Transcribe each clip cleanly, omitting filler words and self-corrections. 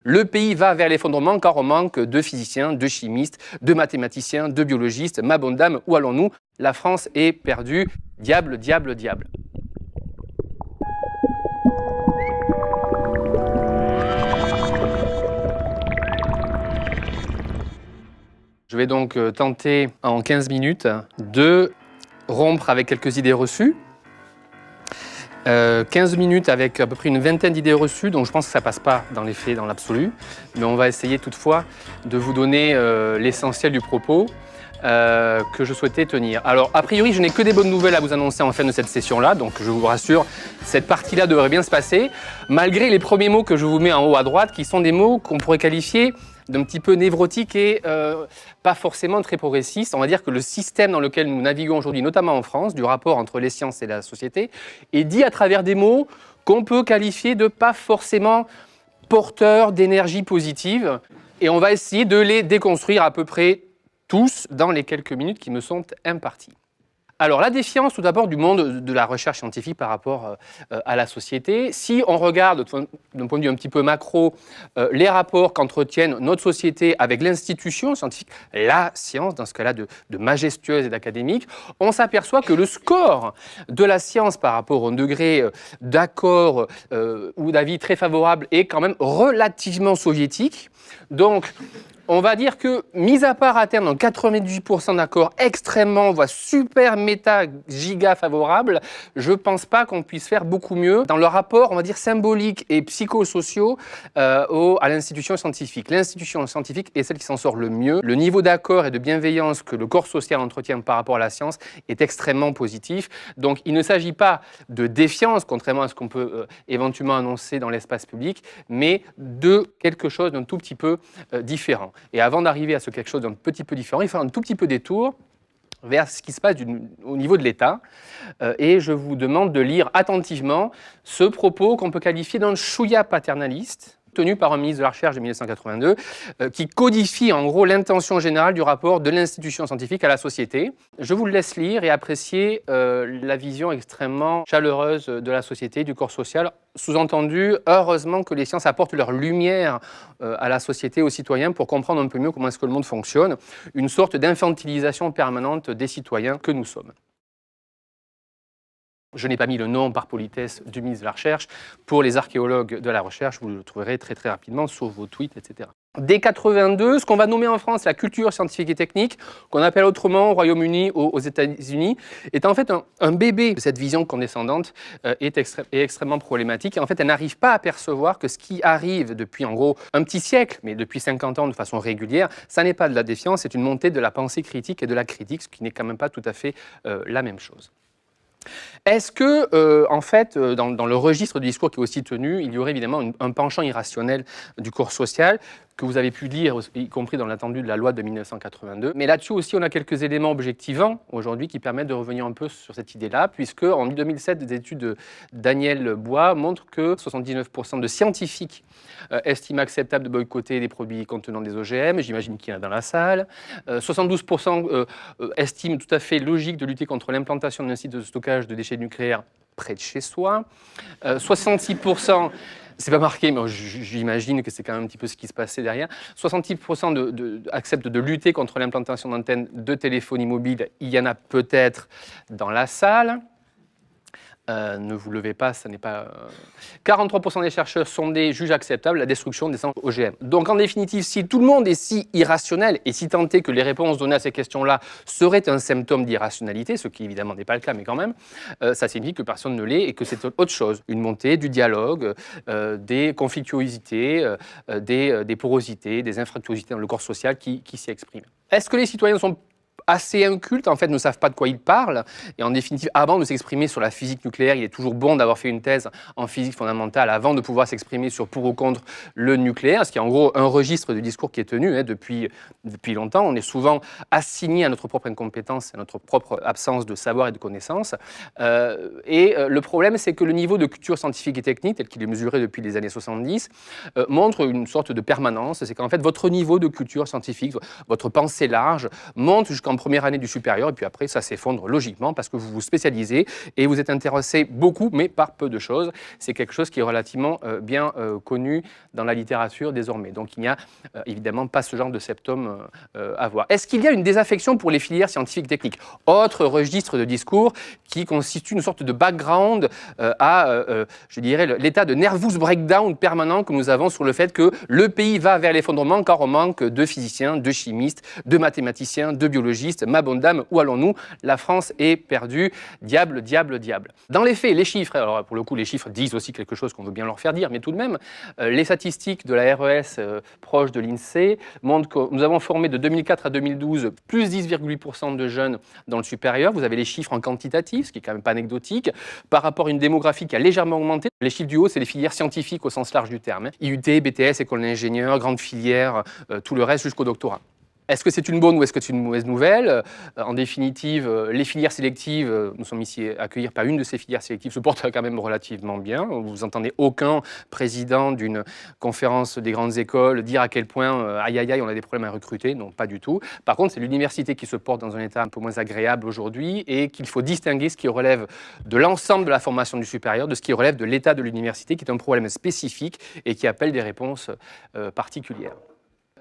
Le pays va vers l'effondrement car on manque de physiciens, de chimistes, de mathématiciens, de biologistes. Ma bonne dame, où allons-nous? La France est perdue. Diable, diable, diable. Je vais donc tenter en 15 minutes de rompre avec quelques idées reçues. 15 minutes avec à peu près une vingtaine d'idées reçues, donc je pense que ça ne passe pas dans les faits, dans l'absolu. Mais on va essayer toutefois de vous donner l'essentiel du propos que je souhaitais tenir. Alors, a priori, je n'ai que des bonnes nouvelles à vous annoncer en fin de cette session-là, donc je vous rassure, cette partie-là devrait bien se passer, malgré les premiers mots que je vous mets en haut à droite, qui sont des mots qu'on pourrait qualifier d'un petit peu névrotique et pas forcément très progressiste. On va dire que le système dans lequel nous naviguons aujourd'hui, notamment en France, du rapport entre les sciences et la société, est dit à travers des mots qu'on peut qualifier de pas forcément porteurs d'énergie positive. Et on va essayer de les déconstruire à peu près tous dans les quelques minutes qui me sont imparties. Alors, la défiance, tout d'abord, du monde de la recherche scientifique par rapport à la société. Si on regarde, d'un point de vue un petit peu macro, les rapports qu'entretiennent notre société avec l'institution scientifique, la science, dans ce cas-là de majestueuse et d'académique, on s'aperçoit que le score de la science par rapport au degré d'accord ou d'avis très favorable est quand même relativement soviétique. Donc, on va dire que, mis à part à terme, dans 98% d'accords extrêmement, voire super méta, giga favorables, je ne pense pas qu'on puisse faire beaucoup mieux dans le rapport, on va dire, symbolique et psychosociaux à l'institution scientifique. L'institution scientifique est celle qui s'en sort le mieux. Le niveau d'accord et de bienveillance que le corps social entretient par rapport à la science est extrêmement positif. Donc, il ne s'agit pas de défiance, contrairement à ce qu'on peut éventuellement annoncer dans l'espace public, mais de quelque chose d'un tout petit peu différent. Et avant d'arriver à ce quelque chose d'un petit peu différent, il faut faire un tout petit peu détour vers ce qui se passe au niveau de l'État. Et je vous demande de lire attentivement ce propos qu'on peut qualifier d'un chouïa paternaliste, tenu par un ministre de la Recherche de 1982, qui codifie en gros l'intention générale du rapport de l'institution scientifique à la société. Je vous le laisse lire et apprécier la vision extrêmement chaleureuse de la société, du corps social. Sous-entendu, heureusement que les sciences apportent leur lumière à la société, aux citoyens, pour comprendre un peu mieux comment est-ce que le monde fonctionne, une sorte d'infantilisation permanente des citoyens que nous sommes. Je n'ai pas mis le nom par politesse du ministre de la Recherche. Pour les archéologues de la recherche, vous le trouverez très très rapidement sur vos tweets, etc. Dès 82, ce qu'on va nommer en France la culture scientifique et technique, qu'on appelle autrement au Royaume-Uni ou aux États-Unis, est en fait un bébé. Cette vision condescendante est extrêmement problématique. Et en fait, elle n'arrive pas à percevoir que ce qui arrive depuis en gros un petit siècle, mais depuis 50 ans de façon régulière, ça n'est pas de la défiance, c'est une montée de la pensée critique et de la critique, ce qui n'est quand même pas tout à fait la même chose. Est-ce que, en fait, dans le registre du discours qui est aussi tenu, il y aurait évidemment un penchant irrationnel du corps social que vous avez pu lire, y compris dans l'attendu de la loi de 1982. Mais là-dessus aussi, on a quelques éléments objectivants aujourd'hui qui permettent de revenir un peu sur cette idée-là, puisque en 2007, des études de Daniel Bois montrent que 79% de scientifiques estiment acceptable de boycotter des produits contenant des OGM, j'imagine qu'il y en a dans la salle. 72% estiment tout à fait logique de lutter contre l'implantation d'un site de stockage de déchets nucléaires près de chez soi. 66%, c'est pas marqué, mais j'imagine que c'est quand même un petit peu ce qui se passait derrière. 66% acceptent de lutter contre l'implantation d'antennes de téléphonie mobile. Il y en a peut-être dans la salle. Ne vous levez pas, ça n'est pas... 43% des chercheurs sondés jugent acceptable la destruction des centres OGM. Donc en définitive, si tout le monde est si irrationnel et si tant est que les réponses données à ces questions-là seraient un symptôme d'irrationalité, ce qui évidemment n'est pas le cas, mais quand même, ça signifie que personne ne l'est et que c'est autre chose. Une montée du dialogue, des conflictuosités, des porosités, des infractuosités dans le corps social qui s'y expriment. Est-ce que les citoyens sont assez incultes, en fait, ne savent pas de quoi ils parlent. Et en définitive, avant de s'exprimer sur la physique nucléaire, il est toujours bon d'avoir fait une thèse en physique fondamentale avant de pouvoir s'exprimer sur pour ou contre le nucléaire, ce qui est en gros un registre du discours qui est tenu depuis longtemps. On est souvent assigné à notre propre incompétence, à notre propre absence de savoir et de connaissances. Le problème, c'est que le niveau de culture scientifique et technique, tel qu'il est mesuré depuis les années 70, montre une sorte de permanence. C'est qu'en fait, votre niveau de culture scientifique, votre pensée large, monte jusqu'en en première année du supérieur, et puis après, ça s'effondre logiquement parce que vous vous spécialisez et vous êtes intéressé beaucoup, mais par peu de choses. C'est quelque chose qui est relativement bien connu dans la littérature désormais. Donc, il n'y a évidemment pas ce genre de symptômes à voir. Est-ce qu'il y a une désaffection pour les filières scientifiques techniques? Autre registre de discours qui constitue une sorte de background je dirais, l'état de nervous breakdown permanent que nous avons sur le fait que le pays va vers l'effondrement car on manque de physiciens, de chimistes, de mathématiciens, de biologistes. Ma bonne dame, où allons-nous? La France est perdue. Diable, diable, diable. Dans les faits, les chiffres, alors pour le coup, les chiffres disent aussi quelque chose qu'on veut bien leur faire dire, mais tout de même, les statistiques de la RES proches de l'INSEE montrent que nous avons formé de 2004 à 2012 plus 10,8% de jeunes dans le supérieur. Vous avez les chiffres en quantitatif, ce qui est quand même pas anecdotique, par rapport à une démographie qui a légèrement augmenté. Les chiffres du haut, c'est les filières scientifiques au sens large du terme. IUT, BTS, école d'ingénieurs, grandes filières, tout le reste jusqu'au doctorat. Est-ce que c'est une bonne ou est-ce que c'est une mauvaise nouvelle? En définitive, les filières sélectives, nous sommes ici à accueillir par une de ces filières sélectives, se portent quand même relativement bien. Vous entendez aucun président d'une conférence des grandes écoles dire à quel point, aïe aïe aïe, on a des problèmes à recruter. Non, pas du tout. Par contre, c'est l'université qui se porte dans un état un peu moins agréable aujourd'hui et qu'il faut distinguer ce qui relève de l'ensemble de la formation du supérieur, de ce qui relève de l'état de l'université, qui est un problème spécifique et qui appelle des réponses particulières.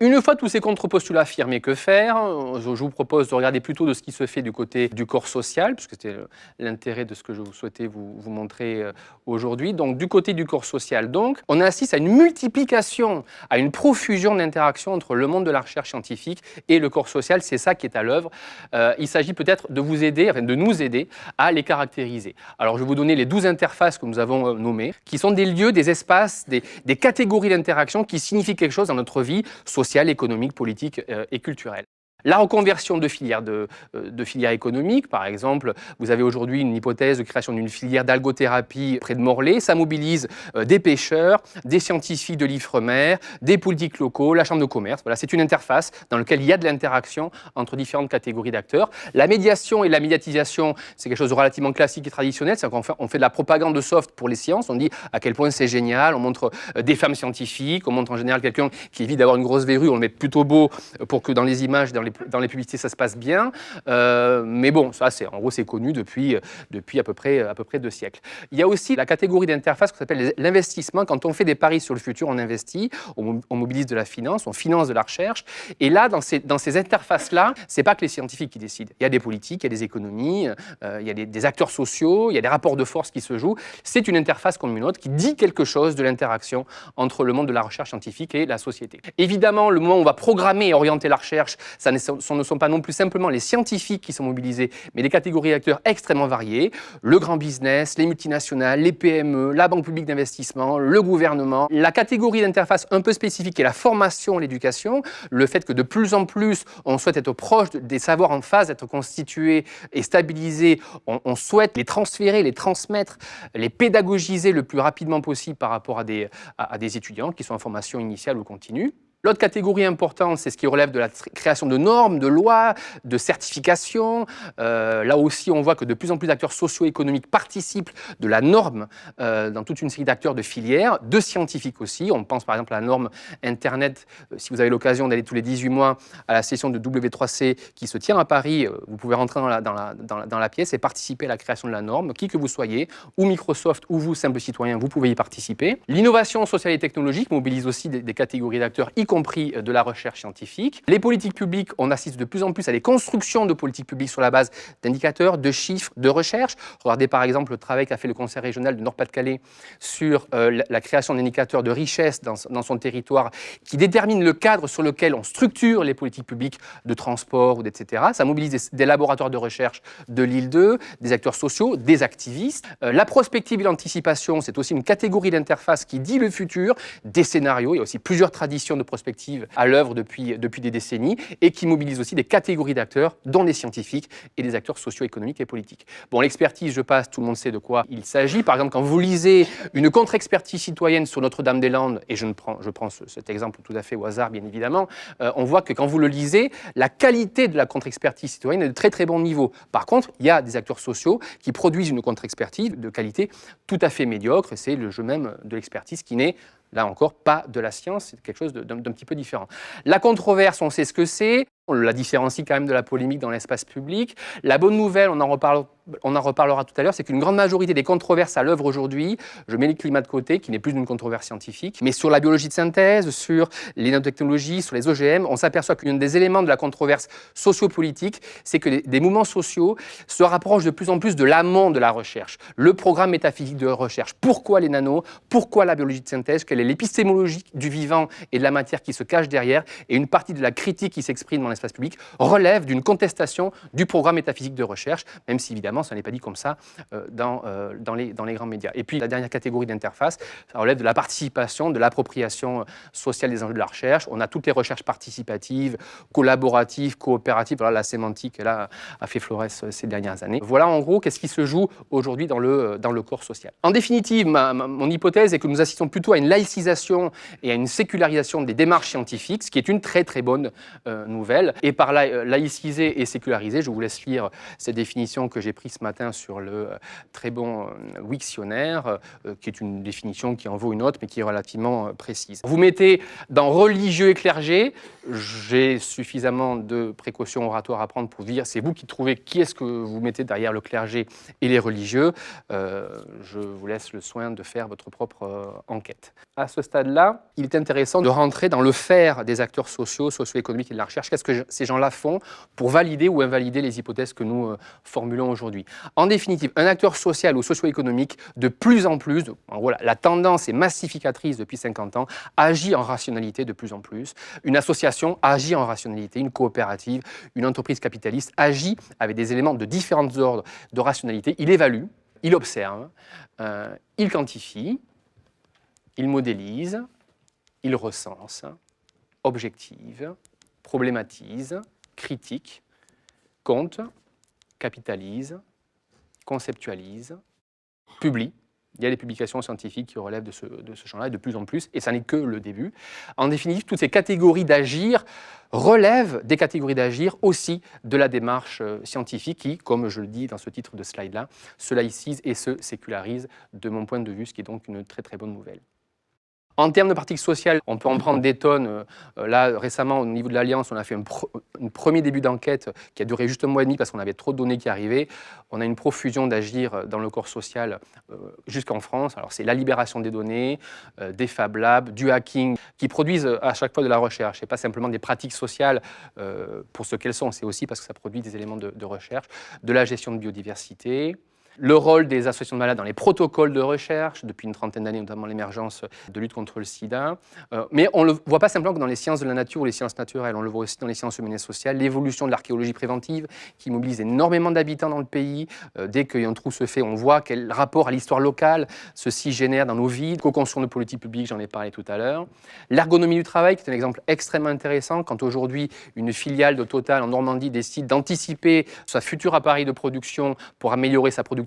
Une fois tous ces contre-postulats affirmés, que faire? Je vous propose de regarder plutôt de ce qui se fait du côté du corps social, puisque c'était l'intérêt de ce que je souhaitais vous montrer aujourd'hui. Donc, du côté du corps social, donc, on assiste à une multiplication, à une profusion d'interactions entre le monde de la recherche scientifique et le corps social. C'est ça qui est à l'œuvre. Il s'agit peut-être de vous aider, enfin de nous aider à les caractériser. Alors, je vais vous donner les 12 interfaces que nous avons nommées, qui sont des lieux, des espaces, des catégories d'interaction qui signifient quelque chose dans notre vie sociale, économique, politique et culturelle. La reconversion de filières économiques, par exemple, vous avez aujourd'hui une hypothèse de création d'une filière d'algothérapie près de Morlaix. Ça mobilise des pêcheurs, des scientifiques de l'Ifremer, des politiques locaux, la chambre de commerce. Voilà, c'est une interface dans laquelle il y a de l'interaction entre différentes catégories d'acteurs. La médiation et la médiatisation, c'est quelque chose de relativement classique et traditionnel. C'est qu'on fait de la propagande soft pour les sciences. On dit à quel point c'est génial. On montre des femmes scientifiques. On montre en général quelqu'un qui évite d'avoir une grosse verrue. On le met plutôt beau pour que dans les images, dans les publicités, ça se passe bien. Mais bon, ça, en gros, c'est connu depuis à peu près 2 siècles. Il y a aussi la catégorie d'interface qui s'appelle l'investissement. Quand on fait des paris sur le futur, on investit, on mobilise de la finance, on finance de la recherche. Et là, dans ces interfaces-là, c'est pas que les scientifiques qui décident. Il y a des politiques, il y a des économies, il y a des acteurs sociaux, il y a des rapports de force qui se jouent. C'est une interface comme une autre qui dit quelque chose de l'interaction entre le monde de la recherche scientifique et la société. Évidemment, le moment où on va programmer et orienter la recherche, ce ne sont pas non plus simplement les scientifiques qui sont mobilisés, mais des catégories d'acteurs extrêmement variées. Le grand business, les multinationales, les PME, la banque publique d'investissement, le gouvernement. La catégorie d'interface un peu spécifique est la formation et l'éducation. Le fait que de plus en plus, on souhaite être proche des savoirs en phase d'être constitués et stabilisés. On souhaite les transférer, les transmettre, les pédagogiser le plus rapidement possible par rapport à des étudiants qui sont en formation initiale ou continue. L'autre catégorie importante, c'est ce qui relève de la création de normes, de lois, de certifications. Là aussi, on voit que de plus en plus d'acteurs socio-économiques participent de la norme dans toute une série d'acteurs de filières, de scientifiques aussi. On pense par exemple à la norme Internet. Si vous avez l'occasion d'aller tous les 18 mois à la session de W3C qui se tient à Paris, vous pouvez rentrer dans la pièce et participer à la création de la norme, qui que vous soyez, ou Microsoft, ou vous, simple citoyen, vous pouvez y participer. L'innovation sociale et technologique mobilise aussi des catégories d'acteurs, y compris de la recherche scientifique. Les politiques publiques, on assiste de plus en plus à des constructions de politiques publiques sur la base d'indicateurs, de chiffres, de recherche. Regardez par exemple le travail qu'a fait le Conseil régional de Nord-Pas-de-Calais sur la création d'indicateurs de richesse dans son territoire qui déterminent le cadre sur lequel on structure les politiques publiques de transport, etc. Ça mobilise des laboratoires de recherche de l'île 2, des acteurs sociaux, des activistes. La prospective et l'anticipation, c'est aussi une catégorie d'interface qui dit le futur, des scénarios. Il y a aussi plusieurs traditions de prospective à l'œuvre depuis des décennies et qui mobilise aussi des catégories d'acteurs, dont des scientifiques et des acteurs socio-économiques et politiques. Bon, l'expertise, je passe, tout le monde sait de quoi il s'agit. Par exemple, quand vous lisez une contre-expertise citoyenne sur Notre-Dame-des-Landes, et je prends cet exemple tout à fait au hasard, bien évidemment, on voit que quand vous le lisez, la qualité de la contre-expertise citoyenne est de très très bon niveau. Par contre, il y a des acteurs sociaux qui produisent une contre-expertise de qualité tout à fait médiocre, et c'est le jeu même de l'expertise qui n'est là encore, pas de la science, c'est quelque chose d'un petit peu différent. La controverse, on sait ce que c'est. On la différencie quand même de la polémique dans l'espace public. La bonne nouvelle, on en reparlera tout à l'heure, c'est qu'une grande majorité des controverses à l'œuvre aujourd'hui, je mets le climat de côté, qui n'est plus une controverse scientifique, mais sur la biologie de synthèse, sur les nanotechnologies, sur les OGM, on s'aperçoit qu'un des éléments de la controverse sociopolitique, c'est que des mouvements sociaux se rapprochent de plus en plus de l'amont de la recherche, le programme métaphysique de recherche. Pourquoi les nanos? Pourquoi la biologie de synthèse? Quelle est l'épistémologie du vivant et de la matière qui se cache derrière? Et une partie de la critique qui s'exprime dans l'espace public relève d'une contestation du programme métaphysique de recherche, même si évidemment ça n'est pas dit comme ça dans les grands médias. Et puis la dernière catégorie d'interface, ça relève de la participation, de l'appropriation sociale des enjeux de la recherche. On a toutes les recherches participatives, collaboratives, coopératives. Voilà, la sémantique là, a fait florès ces dernières années. Voilà en gros qu'est-ce qui se joue aujourd'hui dans le corps social. En définitive, mon hypothèse est que nous assistons plutôt à une laïcisation et à une sécularisation des démarches scientifiques, ce qui est une très très bonne nouvelle. Et par là, laïciser et séculariser, je vous laisse lire cette définition que j'ai prise ce matin sur le très bon Wiktionnaire, qui est une définition qui en vaut une autre, mais qui est relativement précise. Vous mettez dans religieux et clergé, j'ai suffisamment de précautions oratoires à prendre pour dire, c'est vous qui trouvez qui est-ce que vous mettez derrière le clergé et les religieux. Je vous laisse le soin de faire votre propre enquête. À ce stade-là, il est intéressant de rentrer dans le faire des acteurs sociaux, socio-économiques et de la recherche. Qu'est-ce que ces gens-là font pour valider ou invalider les hypothèses que nous formulons aujourd'hui? En définitive, un acteur social ou socio-économique, de plus en plus, en gros, la tendance est massificatrice depuis 50 ans, agit en rationalité de plus en plus. Une association agit en rationalité, une coopérative, une entreprise capitaliste agit avec des éléments de différents ordres de rationalité. Il évalue, il observe, il quantifie, il modélise, il recense, objective, problématise, critique, compte, capitalise, conceptualise, publie. Il y a des publications scientifiques qui relèvent de ce champ-là, et de plus en plus, et ça n'est que le début. En définitive, toutes ces catégories d'agir relèvent des catégories d'agir aussi de la démarche scientifique qui, comme je le dis dans ce titre de slide-là, se laïcise et se sécularise de mon point de vue, ce qui est donc une très très bonne nouvelle. En termes de pratique sociale, on peut en prendre des tonnes. Là, récemment, au niveau de l'Alliance, on a fait un premier début d'enquête qui a duré juste un mois et demi parce qu'on avait trop de données qui arrivaient. On a une profusion d'agir dans le corps social jusqu'en France. Alors, c'est la libération des données, des Fab Labs, du hacking, qui produisent à chaque fois de la recherche. Ce n'est pas simplement des pratiques sociales pour ce qu'elles sont, c'est aussi parce que ça produit des éléments de recherche, de la gestion de biodiversité. Le rôle des associations de malades dans les protocoles de recherche, depuis une trentaine d'années, notamment l'émergence de lutte contre le sida. Mais on ne le voit pas simplement que dans les sciences de la nature ou les sciences naturelles, on le voit aussi dans les sciences humaines et sociales. L'évolution de l'archéologie préventive, qui mobilise énormément d'habitants dans le pays. Dès qu'un trou se fait, on voit quel rapport à l'histoire locale ceci génère dans nos vies. Co-construction de politique publique, j'en ai parlé tout à l'heure. L'ergonomie du travail, qui est un exemple extrêmement intéressant. Quand aujourd'hui, une filiale de Total en Normandie décide d'anticiper sa futur appareil de production pour améliorer sa productivité,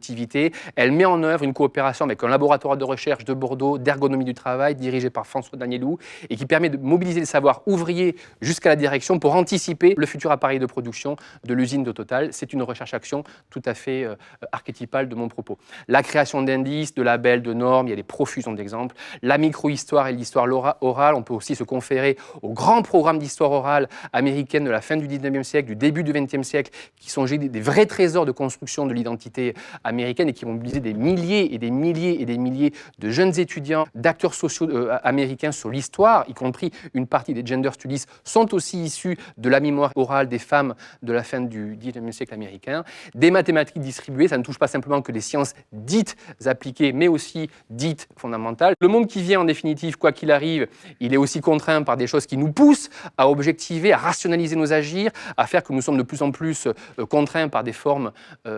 elle met en œuvre une coopération avec un laboratoire de recherche de Bordeaux d'ergonomie du travail dirigé par François Danielou et qui permet de mobiliser les savoirs ouvriers jusqu'à la direction pour anticiper le futur appareil de production de l'usine de Total. C'est une recherche-action tout à fait archétypale de mon propos. La création d'indices, de labels, de normes, il y a des profusions d'exemples. La micro-histoire et l'histoire orale, on peut aussi se conférer aux grands programmes d'histoire orale américaine de la fin du 19e siècle, du début du 20e siècle, qui sont des vrais trésors de construction de l'identité américaine et qui vont mobiliser des milliers et des milliers et des milliers de jeunes étudiants, d'acteurs sociaux américains sur l'histoire, y compris une partie des gender studies, sont aussi issus de la mémoire orale des femmes de la fin du 19e siècle américain. Des mathématiques distribuées, ça ne touche pas simplement que les sciences dites appliquées, mais aussi dites fondamentales. Le monde qui vient, en définitive, quoi qu'il arrive, il est aussi contraint par des choses qui nous poussent à objectiver, à rationaliser nos agirs, à faire que nous sommes de plus en plus contraints par des formes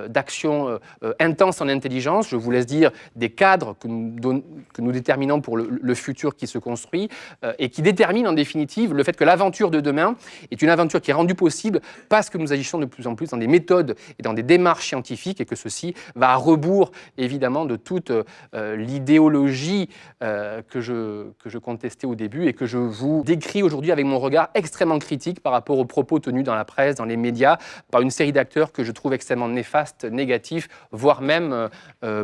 d'action intense en intelligence. Je vous laisse dire des cadres que nous déterminons pour le futur qui se construit et qui déterminent en définitive le fait que l'aventure de demain est une aventure qui est rendue possible parce que nous agissons de plus en plus dans des méthodes et dans des démarches scientifiques et que ceci va à rebours évidemment de toute l'idéologie que je contestais au début et que je vous décris aujourd'hui avec mon regard extrêmement critique par rapport aux propos tenus dans la presse, dans les médias, par une série d'acteurs que je trouve extrêmement néfastes, négatifs, voire voire même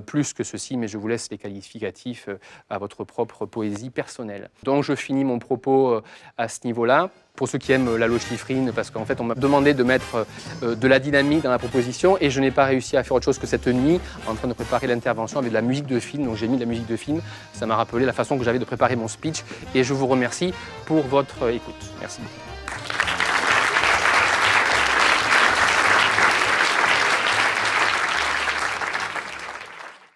plus que ceci, mais je vous laisse les qualificatifs à votre propre poésie personnelle. Donc je finis mon propos à ce niveau-là. Pour ceux qui aiment l'alloschiffrine, parce qu'en fait on m'a demandé de mettre de la dynamique dans la proposition et je n'ai pas réussi à faire autre chose que cette nuit en train de préparer l'intervention avec de la musique de film. Donc j'ai mis de la musique de film, ça m'a rappelé la façon que j'avais de préparer mon speech et je vous remercie pour votre écoute. Merci beaucoup.